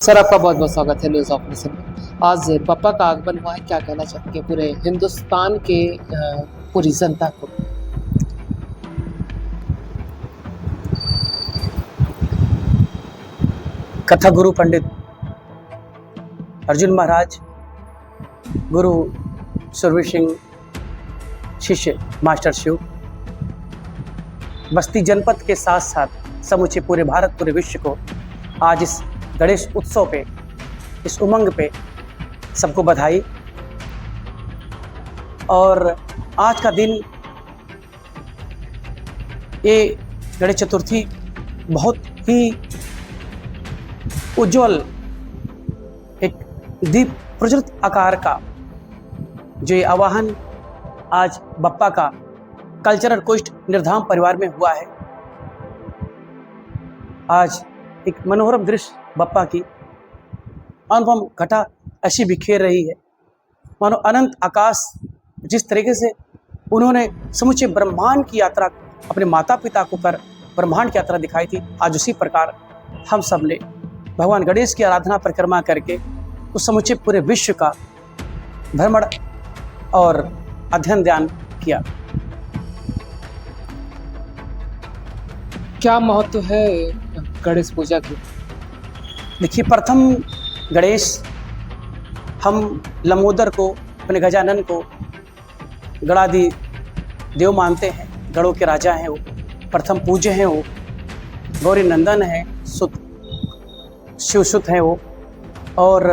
Sir, आपका बहुत बहुत स्वागत है न्यूज़ ऑफिसर में। आज पप्पा का आगमन हुआ है, क्या कहना चाहेंगे पूरे हिंदुस्तान के पूरी जनता को? कथा गुरु पंडित अर्जुन महाराज, गुरु सुरवीर सिंह, शिष्य मास्टर शिव, बस्ती जनपद के साथ साथ समूचे पूरे भारत, पूरे विश्व को आज इस गणेश उत्सव पे, इस उमंग पे सबको बधाई। और आज का दिन, ये गणेश चतुर्थी बहुत ही उज्जवल, एक दीप प्रज्वलित आकार का जो ये आवाहन आज बप्पा का कल्चरल कोस्ट निर्धाम परिवार में हुआ है। आज एक मनोरम दृश्य बप्पा की अनुपम घटा ऐसी बिखेर रही है, मानो अनंत आकाश जिस तरीके से उन्होंने समुचे ब्रह्मांड की यात्रा अपने माता पिता को कर ब्रह्मांड की यात्रा दिखाई थी, आज उसी प्रकार हम सब ने भगवान गणेश की आराधना परिक्रमा करके उस समुचे पूरे विश्व का भ्रमण और अध्ययन ध्यान किया। क्या महत्व है गणेश पूजा की? देखिए, प्रथम गणेश, हम लंबोदर को, अपने गजानन को गणादि देव मानते हैं, गणों के राजा हैं वो, प्रथम पूज्य हैं वो, गौरी नंदन है, सुत शिवसुत हैं वो। और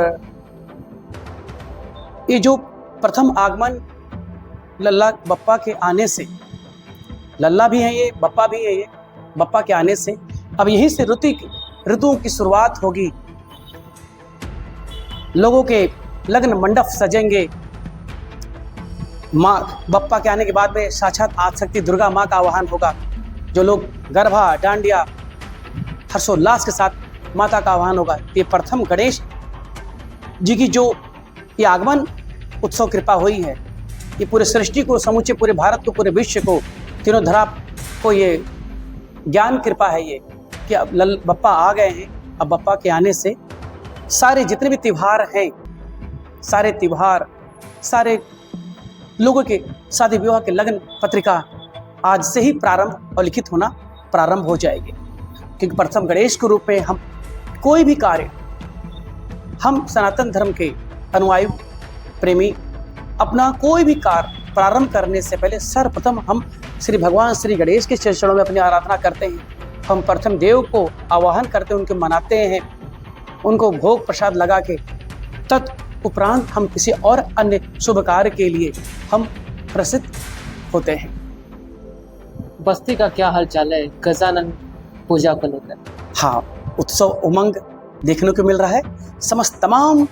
ये जो प्रथम आगमन लल्ला बप्पा के आने से, लल्ला भी है ये, बप्पा भी है ये, बप्पा के आने से अब यहीं से ऋतुओं की शुरुआत होगी। लोगों के लग्न मंडप सजेंगे। माँ बप्पा के आने के बाद में साक्षात आदिशक्ति दुर्गा माँ का आवाहन होगा, जो लोग गरबा डांडिया हर्षोल्लास के साथ माता का आवाहन होगा। ये प्रथम गणेश जी की जो ये आगमन उत्सव कृपा हुई है, ये पूरे सृष्टि को, समूचे पूरे भारत को, पूरे विश्व को, तीनों धरा को ये ज्ञान कृपा है ये कि अब बप्पा आ गए हैं। अब बप्पा के आने से सारे जितने भी त्योहार हैं, सारे त्योहार, सारे लोगों के शादी विवाह के लगन पत्रिका आज से ही प्रारंभ और लिखित होना प्रारंभ हो जाएगी। क्योंकि प्रथम गणेश के रूप में हम कोई भी कार्य, हम सनातन धर्म के अनुयायी प्रेमी अपना कोई भी कार्य प्रारंभ करने से पहले सर्वप्रथम हम श्री भगवान श्री गणेश के चरणों में अपनी आराधना करते हैं। हम प्रथम देव को आवाहन करते हैं, उनको मनाते हैं, उनको भोग प्रसाद लगा के तत्उपरांत हम किसी और अन्य शुभ कार्य के लिए हम प्रसिद्ध होते हैं। बस्ती का क्या हालचाल है गजानन पूजा को लेकर? हाँ, उत्सव उमंग देखने को मिल रहा है। समस्त तमाम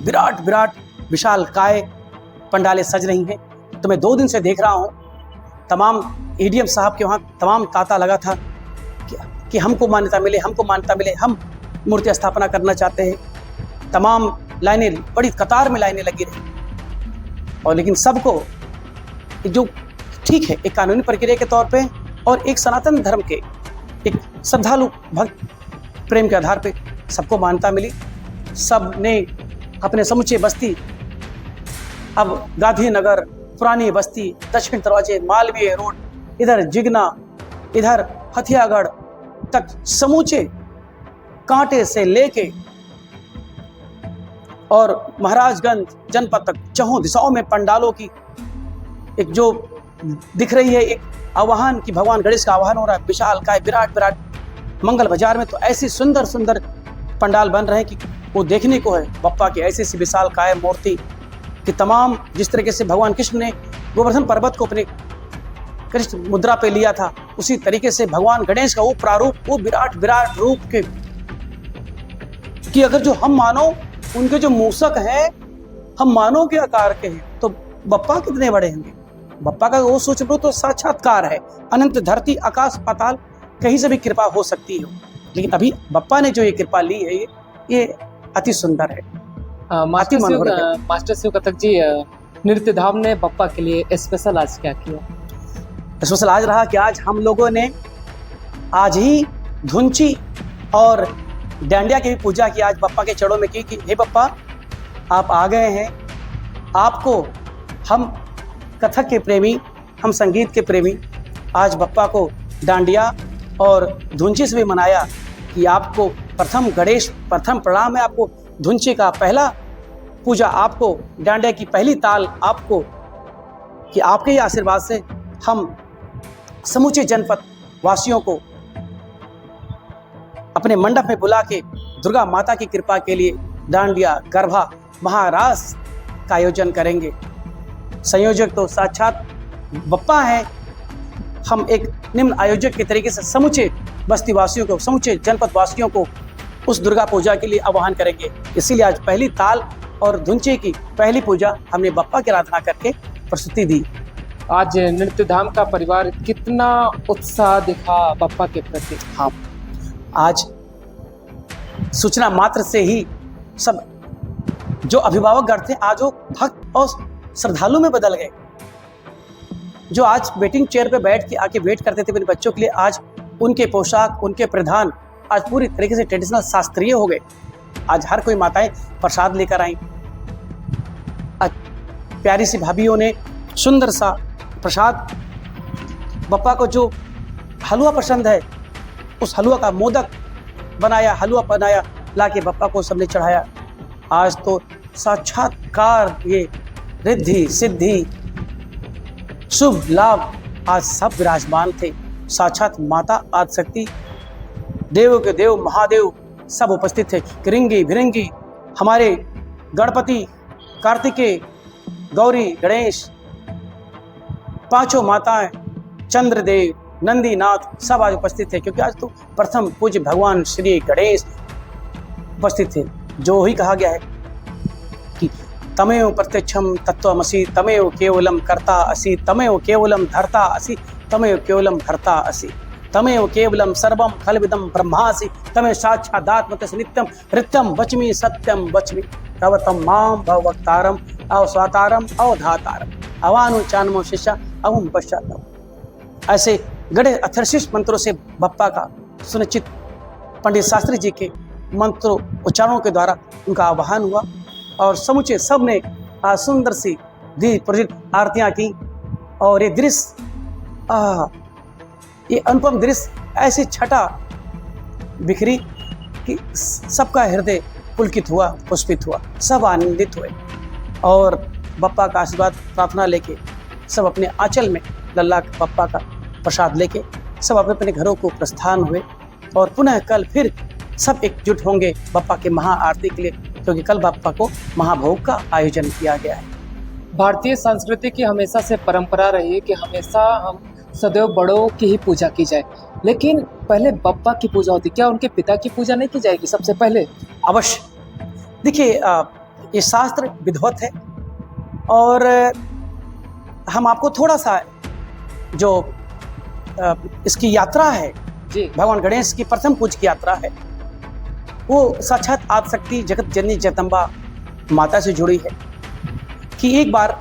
विराट विराट विशाल काय पंडालें सज रही हैं। तो मैं 2 दिन से देख रहा हूँ, तमाम एडीएम साहब के वहाँ तमाम तांता लगा था कि हमको मान्यता मिले, हमको मान्यता मिले, हम मूर्ति स्थापना करना चाहते हैं। तमाम लाइनें, बड़ी कतार में लाइनें लगी रही, और लेकिन सबको जो ठीक है, एक कानूनी प्रक्रिया के तौर पे और एक सनातन धर्म के एक श्रद्धालु भक्त प्रेम के आधार पे सबको मान्यता मिली। सब ने अपने समुचे बस्ती, अब गांधीनगर, पुरानी बस्ती, दक्षिण दरवाजे, मालवीय रोड, इधर जिगना, इधर हथियागढ़ तक समूचे कांटे से लेके और महाराजगंज जनपद तक चहुं दिशाओं में पंडालों की एक जो दिख रही है, एक आवाहन कि भगवान गणेश का आवाहन हो रहा है। विशाल काय विराट विराट मंगल बाजार में तो ऐसी सुंदर सुंदर पंडाल बन रहे हैं कि वो देखने को है। बप्पा की ऐसी सी विशाल काय मूर्ति कि तमाम, जिस तरीके से भगवान कृष्ण ने गोवर्धन पर्वत को अपने कृष्ण मुद्रा पे लिया था, उसी तरीके से भगवान गणेश का वो प्रारूप, वो विराट विराट रूप के कि अगर जो हम मानो उनके जो मूसक हैं, हम मानो के आकार के हैं, तो बप्पा कितने बड़े होंगे। बप्पा का वो सोच लो तो साक्षात्कार है। अनंत धरती आकाश पाताल कहीं से भी कृपा हो सकती है, लेकिन अभी बप्पा ने जो ये कृपा ली है, ये अति सुंदर है। मास्टर शिव कथक जी, नृत्य धाम ने बप्पा के लिए स्पेशल आज क्या किया? स्पेशल आज रहा कि आज हम लोगों ने आज ही धुंची और डांडिया की भी पूजा की आज बप्पा के चरणों में की कि हे बप्पा, आप आ गए हैं, आपको हम कथक के प्रेमी, हम संगीत के प्रेमी आज बप्पा को डांडिया और धुंची से भी मनाया कि आपको प्रथम गणेश, प्रथम प्रणाम है आपको धुंची का पहला पूजा, आपको डांडिया की पहली ताल आपको, कि आपके ही आशीर्वाद से हम समूचे जनपद वासियों को अपने मंडप में बुला के दुर्गा माता की कृपा के लिए डांडिया, गरबा, महारास का आयोजन करेंगे। संयोजक तो साक्षात बप्पा हैं। हम एक निम्न आयोजक के तरीके से समूचे बस्ती वासियों को, समूचे जनपद वासियों को उस दुर्गा पूजा के लिए आह्वान करेंगे। इसीलिए आज पहली ताल और धुंचे की पहली पूजा हमने बप्पा की आराधना करके प्रस्तुति दी। आज नृत्य धाम का परिवार कितना उत्साह दिखा बप्पा के प्रति। हाँ, आज सूचना मात्र से ही सब जो अभिभावक गण थे आज वो भक्त और श्रद्धालु में बदल गए। जो आज वेटिंग चेयर पे बैठ के आके वेट करते थे अपने बच्चों के लिए, आज उनके पोशाक, उनके परिधान आज पूरी तरीके से ट्रेडिशनल शास्त्रीय हो गए। आज हर कोई माताएं प्रसाद लेकर आई। आज प्यारी सी भाभीयों ने सुंदर सा प्रसाद, बप्पा को जो हलवा पसंद है उस हलवा का मोदक बनाया, हलवा बनाया, लाके बप्पा को सबने चढ़ाया। आज तो साक्षात्कार ये रिद्धि सिद्धि शुभ लाभ आज सब विराजमान थे। साक्षात माता आदिशक्ति, देवों के देव महादेव सब उपस्थित थे। किरिंगी भिरिंगी, हमारे गणपति, कार्तिकेय, गौरी, गणेश, पांचों माताएं, चंद्रदेव, नंदीनाथ सब आज उपस्थित थे, क्योंकि आज तो प्रथम पूज्य भगवान श्री गणेश उपस्थित थे। जो ही कहा गया है कि तमेव प्रत्यक्षम तत्वमसि, तमेव केवलम कर्ता असि, तमेव केवलम धर्ता असि, तमेव केवलम हर्ता असि, तमेव केवलम सर्वम खलविदम ब्रह्मासि, तमेव साक्षादात्मतस् नित्यम ऋत्यम वच्मि सत्यम वच्मि, तव तम माम भववक्तारम अवस्वातारम अवधातारम अवानुचानमो शिष्या अवम पश्चातम। ऐसे गणेश अथर्शिष मंत्रों से बप्पा का सुनिश्चित पंडित शास्त्री जी के मंत्रों उच्चारणों के द्वारा उनका आवाहन हुआ और समूचे सब ने सुंदर सी दीप प्रज्वलित आरतियाँ की। और ये दृश्य, ये अनुपम दृश्य, ऐसी छटा बिखरी कि सबका हृदय पुलकित हुआ, पुष्पित हुआ, सब आनंदित हुए और बप्पा का आशीर्वाद प्रार्थना लेके सब अपने आंचल में लल्ला बप्पा का प्रसाद लेके सब अपने अपने घरों को प्रस्थान हुए। और पुनः कल फिर सब एकजुट होंगे बप्पा के महाआरती के लिए, क्योंकि कल बप्पा को महाभोग का आयोजन किया गया है। भारतीय संस्कृति की हमेशा से परंपरा रही है कि हमेशा हम सदैव बड़ों की ही पूजा की जाए, लेकिन पहले बप्पा की पूजा होती, क्या उनके पिता की पूजा नहीं की जाएगी सबसे पहले? अवश्य। देखिए, ये शास्त्र विधिवत है और हम आपको थोड़ा सा जो इसकी यात्रा है जी, भगवान गणेश की प्रथम पूज की यात्रा है, वो साक्षात आदिशक्ति जगत जननी जगदम्बा माता से जुड़ी है। कि एक बार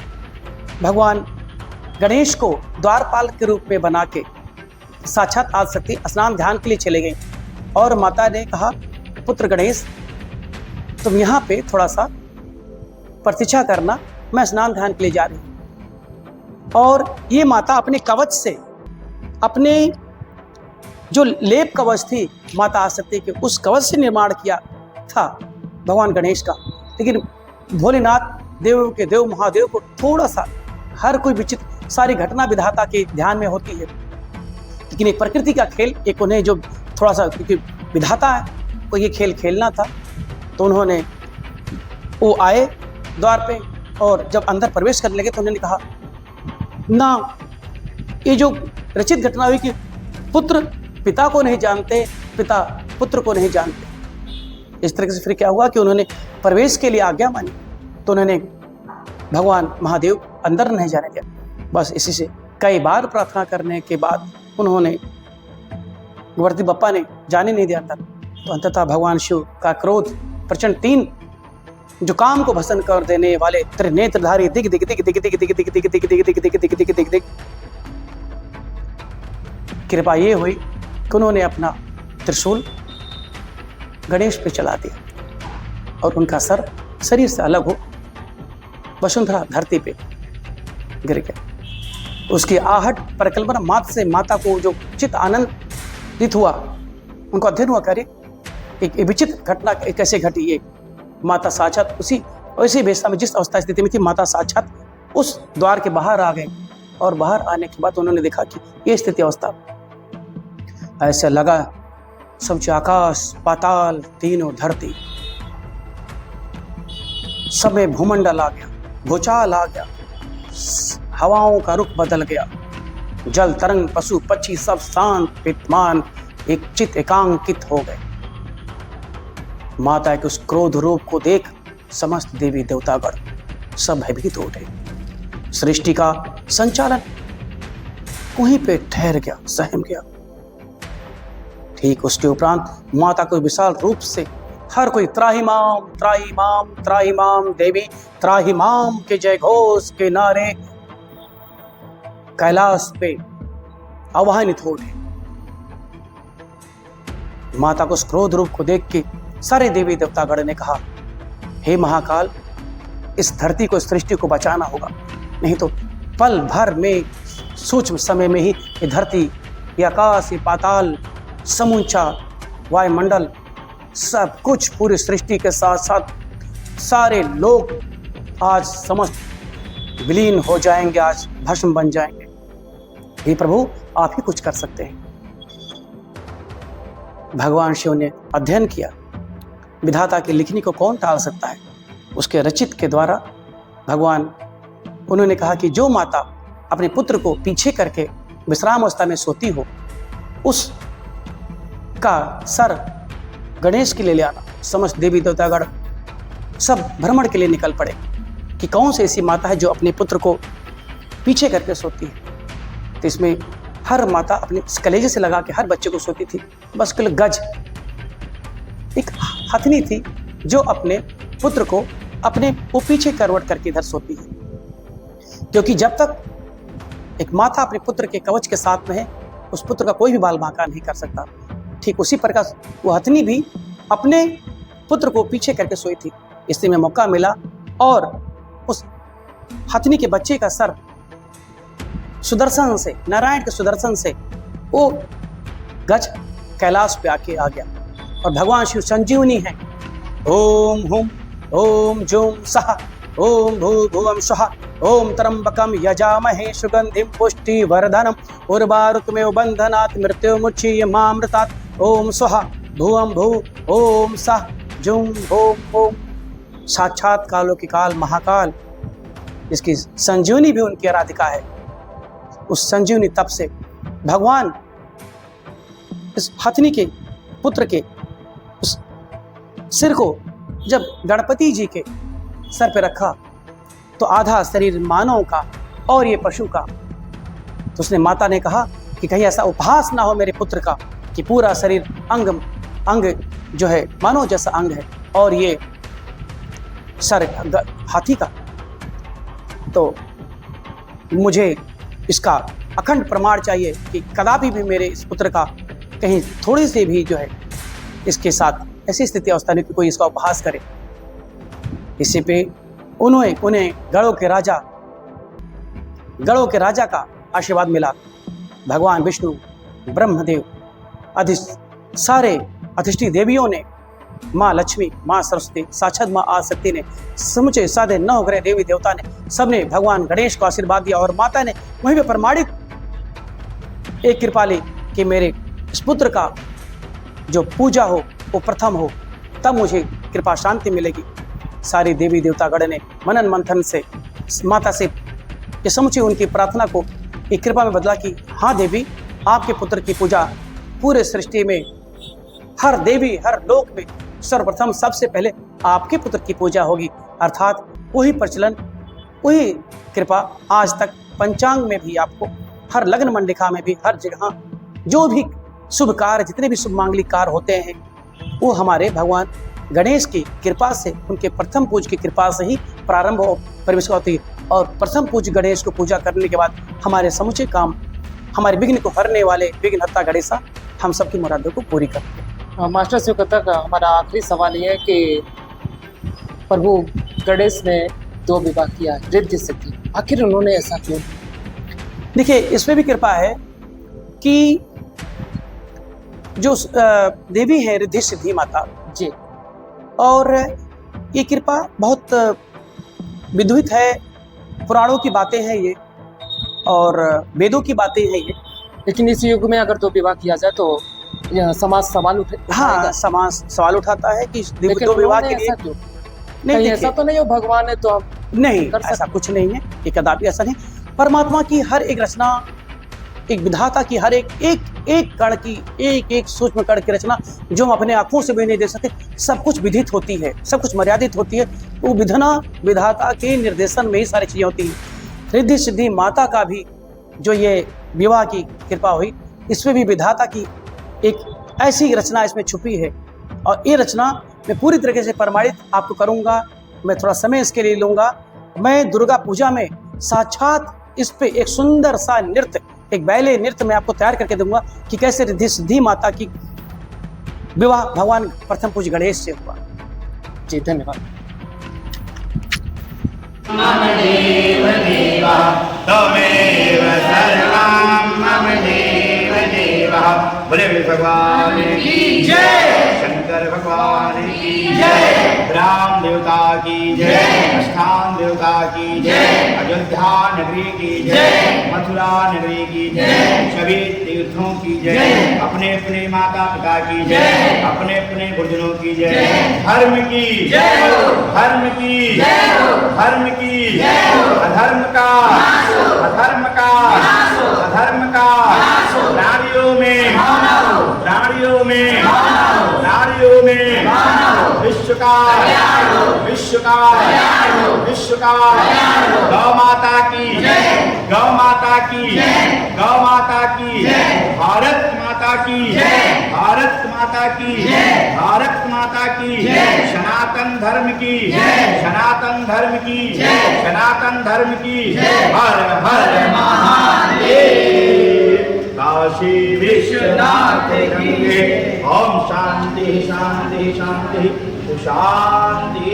भगवान गणेश को द्वारपाल के रूप में बना के साक्षात आदिशक्ति स्नान ध्यान के लिए चले गए और माता ने कहा, पुत्र गणेश तुम यहाँ पे थोड़ा सा प्रतीक्षा करना, मैं स्नान ध्यान के लिए जा रही हूँ। और ये माता अपने कवच से, अपने जो लेप कवच थी माता आदिशक्ति के, उस कवच से निर्माण किया था भगवान गणेश का। लेकिन भोलेनाथ, देवों के देव महादेव को थोड़ा सा, हर कोई विचित्र सारी घटना विधाता के ध्यान में होती है, लेकिन एक प्रकृति का खेल, एक उन्हें जो थोड़ा सा, क्योंकि विधाता है को ये खेल खेलना था, तो उन्होंने वो आए द्वार पे और जब अंदर प्रवेश करने लगे तो उन्होंने कहा ना, ये जो रचित घटना हुई कि पुत्र पिता को नहीं जानते, पिता पुत्र को नहीं जानते, इस तरीके से फिर क्या हुआ कि उन्होंने प्रवेश के लिए आज्ञा मानी, तो उन्होंने भगवान महादेव अंदर नहीं जाने दिया। बस इसी से कई बार प्रार्थना करने के बाद उन्होंने, गोवर्धन बप्पा ने जाने नहीं दिया अंदर, तो अंततः भगवान शिव का क्रोध प्रचंड, 3 जो काम को भस्म कर देने वाले त्रिनेत्रधारी दिग दिग दिग दिग दिग दिग दिग दिग दिग दिग दिग दिग दिग दिग दिग दिग, कृपा ये हुई कि उन्होंने अपना त्रिशूल गणेश पे चला दिया और उनका सर शरीर से अलग हो वसुंधरा धरती पे गिर गया। उसकी आहट परिकल्पना मात्र से माता को जो चित आनंदित हुआ, उनको अध्ययन हुआ, करे एक विचित्र घटना कैसे घटी। ये माता साक्षात उसी अवस्था में, जिस अवस्था स्थिति में थी, माता साक्षात उस द्वार के बाहर आ गए और बाहर आने के बाद उन्होंने देखा कि ये स्थिति अवस्था, ऐसा लगा समझे आकाश पाताल तीनों धरती सब में भूमंडल आ गया, भूचाल आ गया, हवाओं का रुख बदल गया, जल तरंग पशु पक्षी सब शांत विद्यमान एक चित एकांकित हो गए। माता के उस क्रोध रूप को देख समस्त देवी देवतागण सब भयभीत हो उठे। सृष्टि का संचालन वहीं पे ठहर गया, सहम गया। ठीक उसके उपरांत माता को विशाल रूप से हर कोई त्राहिमाम त्राहिमाम त्राहिमाम देवी त्राहिमाम के जय घोष के नारे कैलाश पे आवाहनित हो उठे। माता को उस क्रोध रूप को देख के सारे देवी देवतागण ने कहा, हे महाकाल, इस धरती को, इस सृष्टि को बचाना होगा, नहीं तो पल भर में सूक्ष्म समय में ही ये धरती, ये आकाश, ये पाताल, समूचा वायुमंडल, सब कुछ पूरी सृष्टि के साथ साथ सारे लोग आज समस्त विलीन हो जाएंगे, आज भस्म बन जाएंगे। हे प्रभु, आप ही कुछ कर सकते हैं। भगवान शिव ने अध्ययन किया, विधाता की लिखनी को कौन टाल सकता है। उसके रचित के द्वारा भगवान, उन्होंने कहा कि जो माता अपने पुत्र को पीछे करके विश्राम अवस्था में सोती हो, उस का सर गणेश के लिए ले आना। समस्त देवी देवतागण सब भ्रमण के लिए निकल पड़े कि कौन सी ऐसी माता है जो अपने पुत्र को पीछे करके सोती है। तो इसमें हर माता अपने कलेजे से लगा के हर बच्चे को सोती थी। बस केवल गज एक हथनी थी जो अपने पुत्र को अपने वो पीछे करवट करके इधर सोती है, क्योंकि जब तक एक माता अपने पुत्र के कवच के साथ में है, उस पुत्र का कोई भी बाल बांका नहीं कर सकता। ठीक उसी प्रकार वो हथनी भी अपने पुत्र को पीछे करके सोई थी। इसलिए में मौका मिला और उस हथनी के बच्चे का सर सुदर्शन से, नारायण के सुदर्शन से वो गज कैलाश पे आके आ गया। और भगवान शिव संजीवनी है। ओम हुम ओम जूम सह ओम भूभुवं स्वः ओम त्र्यंबकं यजामहे सुगंधिं पुष्टिवर्धनम् उर्वारुकमेव बन्धनात् मृत्युमुच्यमामृतात् ओम स्वः भुवं भू ओम सह जूम ओम ओम। साक्षात कालों की काल महाकाल, इसकी संजीवनी भी उनकी आराधिका है। उस संजीवनी तप से भगवान इस हथनी के पुत्र के उस सिर को जब गणपति जी के सर पे रखा तो आधा शरीर मानव का और ये पशु का। तो उसने, माता ने कहा कि कहीं ऐसा उपहास ना हो मेरे पुत्र का कि पूरा शरीर अंग जो है मानव जैसा अंग है और ये सर हाथी का। तो मुझे इसका अखंड प्रमाण चाहिए कि कदापि भी मेरे इस पुत्र का कहीं थोड़ी सी भी जो है इसके साथ ऐसी स्थिति अवस्था में कि कोई इसका उपहास करे। इसी पे उन्हें गणों के राजा का आशीर्वाद मिला। भगवान विष्णु, ब्रह्मदेव सारे अधिष्ठी देवियों ने, माँ लक्ष्मी, माँ सरस्वती, साक्षात माँ आदिशक्ति ने, समुचे साधे 9 ग्रह देवी देवता ने, सबने भगवान गणेश को आशीर्वाद दिया। और माता ने वहीं पे प्रमाणित एक कृपा ली कि मेरे इस पुत्र का जो पूजा हो वो प्रथम हो, तब मुझे कृपा शांति मिलेगी। सारी देवी देवतागण ने मनन मंथन से माता से ये समुचे उनकी प्रार्थना को एक कृपा में बदला कि हाँ देवी, आपके पुत्र की पूजा पूरे सृष्टि में हर देवी, हर लोक में सर्वप्रथम सबसे पहले आपके पुत्र की पूजा होगी। अर्थात वही प्रचलन, वही कृपा आज तक पंचांग में भी आपको, हर लग्न मंडिका में भी, हर जगह जो भी शुभ कार्य, जितने भी शुभ मांगलिक कार्य होते हैं, वो हमारे भगवान गणेश की कृपा से, उनके प्रथम पूज की कृपा से ही प्रारंभ हो प्रवेश होती है। और प्रथम पूज गणेश को पूजा करने के बाद हमारे समुचे काम, हमारे विघ्न को हरने वाले विघ्नहर्ता गणेशा हम सबकी मुरादों को पूरी करते हैं। मास्टर शिवकथा का हमारा आखिरी सवाल ये है कि प्रभु गणेश ने 2 विवाह किया रिद्धि सिद्धि, आखिर उन्होंने ऐसा क्यों? देखिए, इसमें भी कृपा है कि जो देवी है रिद्धि सिद्धि माता जी और ये कृपा बहुत विद्युत है, पुराणों की बातें हैं ये और वेदों की बातें हैं ये। लेकिन इस युग में अगर 2 विवाह किया जाए तो यह समाज सवाल उठाएगा। हाँ, समाज सवाल उठाता है कि लेकिन 2 विवाह के उन्होंने लिए ऐसा क्यों? नहीं, कहीं ऐसा देखिए, तो नहीं हो भगवान है तो हम नहीं कर सकते? ऐसा कुछ नहीं है, ये कदापि ऐसा नहीं। परमात्मा की हर एक रचना, एक विधाता की हर एक कण की, एक सूक्ष्म कण की रचना जो हम अपने आंखों से भी नहीं देख सकते, सब कुछ विधित होती है, सब कुछ मर्यादित होती है। वो विधाता के निर्देशन में ही सारी चीजें होती हैं। रिद्धि सिद्धि माता का भी जो ये विवाह की कृपा हुई, इसमें भी विधाता की एक ऐसी रचना इसमें छुपी है और ये रचना मैं पूरी तरीके से प्रमाणित आपको करूंगा। मैं थोड़ा समय इसके लिए लूंगा। मैं दुर्गा पूजा में साक्षात इस पे एक सुंदर सा नृत्य, एक बैले नृत्य मैं आपको तैयार करके दूंगा कि कैसे रिद्धि सिद्धि माता की विवाह भगवान प्रथम पूज्य गणेश से हुआ। जी धन्यवाद। मम देव देवा त्वमेव सर्वं मम देव देवा। बोले भगवान की जय, शंकर भगवान की जय, राम देवता की जय, स्थान देवता की जय, अयोध्या नगरी की जय, मथुरा नगरी की जय, सभी तीर्थों की जय, अपने अपने माता पिता की जय, अपने अपने गुरुजनों की जय, धर्म की जय, धर्म की जय, धर्म की अधर्म का, अधर्म का, अधर्म का, नारियों में, नारियों में, नारियों में, विश्व का, विश्व का, विश्व का, गौ माता की, गौ माता की, गौ माता की, भारत माता की, भारत माता की, भारत माता की, सनातन धर्म की, सनातन धर्म की, सनातन धर्म की, हर हर महादेव। काशी विश्वनाथ गंगे, ओम शांति शांति शांति शांति।